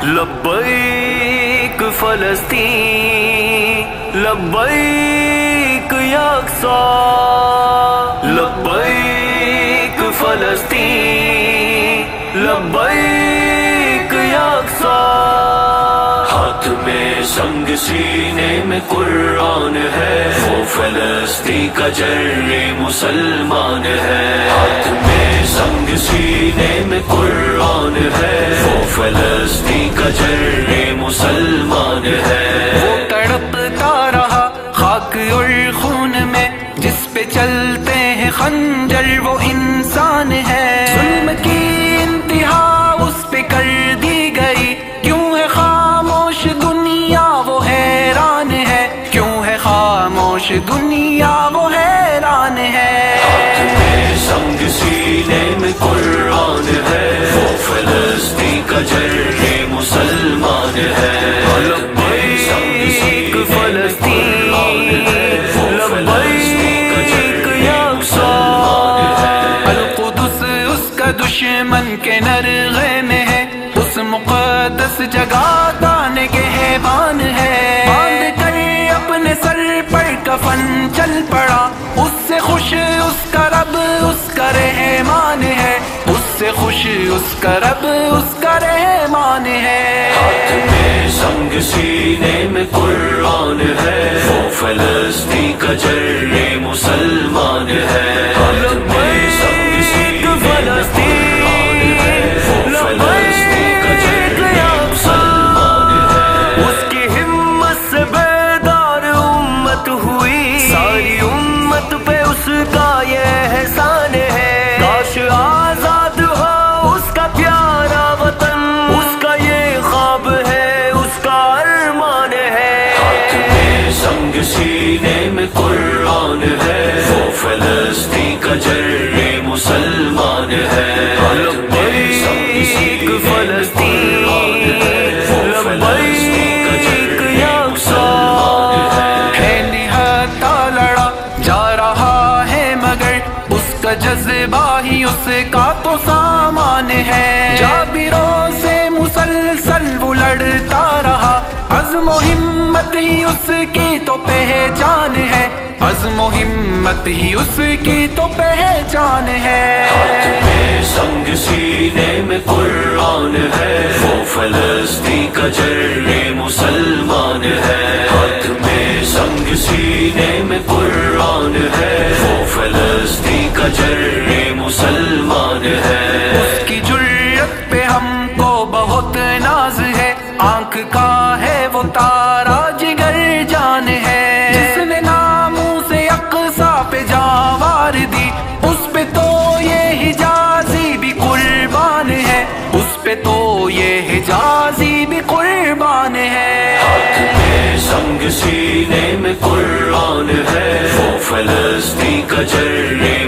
لبیک فلسطین لبیک یا اقصی، لبیک فلسطین لبیک یا اقصی۔ ہاتھ میں سنگ سینے میں قرآن ہے، وہ فلسطین کا جر مسلمان ہے۔ ہاتھ میں سنگ سینے میں قرآن ہے، وہ فلسطین کا جر مسلمان ہے۔ وہ تڑپتا رہا خاک اور خون میں، جس پہ چلتے ہیں خنجر وہ انسان ہے۔ ظلم کی انتہا اس پہ کر دی گئی، کیوں ہے خاموش دنیا وہ حیران ہے، کیوں ہے خاموش دنیا وہ حیران ہے۔ ہاتھ میں سنگ سینے میں قرآن ہے، وہ فلسطین کا جر مسلمان ہے۔ لبیک فلسطین لبیک یا اقصی۔ القدس اس کا دشمن کے نرغے میں ہے، اس مقدس جگہ دانے کے حیوان ہے۔ باندھ کر اپنے سر پر کفن چل پڑا، اس سے خوش اس کا رب اس کا رحمان ہے، اس سے خوش اس کا رب اس کا رحمان ہے۔ ہاتھ میں سنگ سینے میں قرآن ہے، وہ فلسطین کا جر مسلمان ہے۔ ہاتھ میں سنگ سینے میں قرآن ہے، وہ فلسطین کا جر مسلمان ہے۔ اس کی ہمت سے بیدار امت ہوئی، ساری امت پہ اس کا یہ احسان ہے۔ کاش آزاد ہو اس کا پیارا وطن، اس کا یہ خواب ہے، اس کا ارمان ہے۔ ہاتھ میں سنگ سینے میں قرآن ہے، وہ فلسطین کا جر مسلمان ہے۔ لبیک فلسطین لبیک یا اقصی۔ ہے نہتا لڑا جا رہا ہے مگر اس کا جذبہ ہی اس کا تو سامان ہے۔ جابروں سے مسلسل وہ لڑتا رہا، عزم و ہمت ہی اس کی تو پہچان ہے، عزم و ہمت ہی اس کی تو پہچان ہے۔ ہاتھ میں سنگ سینے میں قرآن ہے، وہ فلسطین کا جر مسلمان ہے۔ ہاتھ میں سنگ سینے میں قرآن ہے، وہ فلسطین کا جر مسلمان ہے۔ اس کی جرأت پہ ہم کو بہت ناز ہے، آنکھ کا ہے وہ تارا جگر جان ہے۔ جس نے ناموں سے اقصی پہ جاوار دی، اس پہ تو یہ حجازی بھی قربان ہے، اس پہ تو یہ حجازی بھی قربان ہے۔ ہاتھ میں سنگ سینے میں قرآن ہے، وہ فلسطین کا جر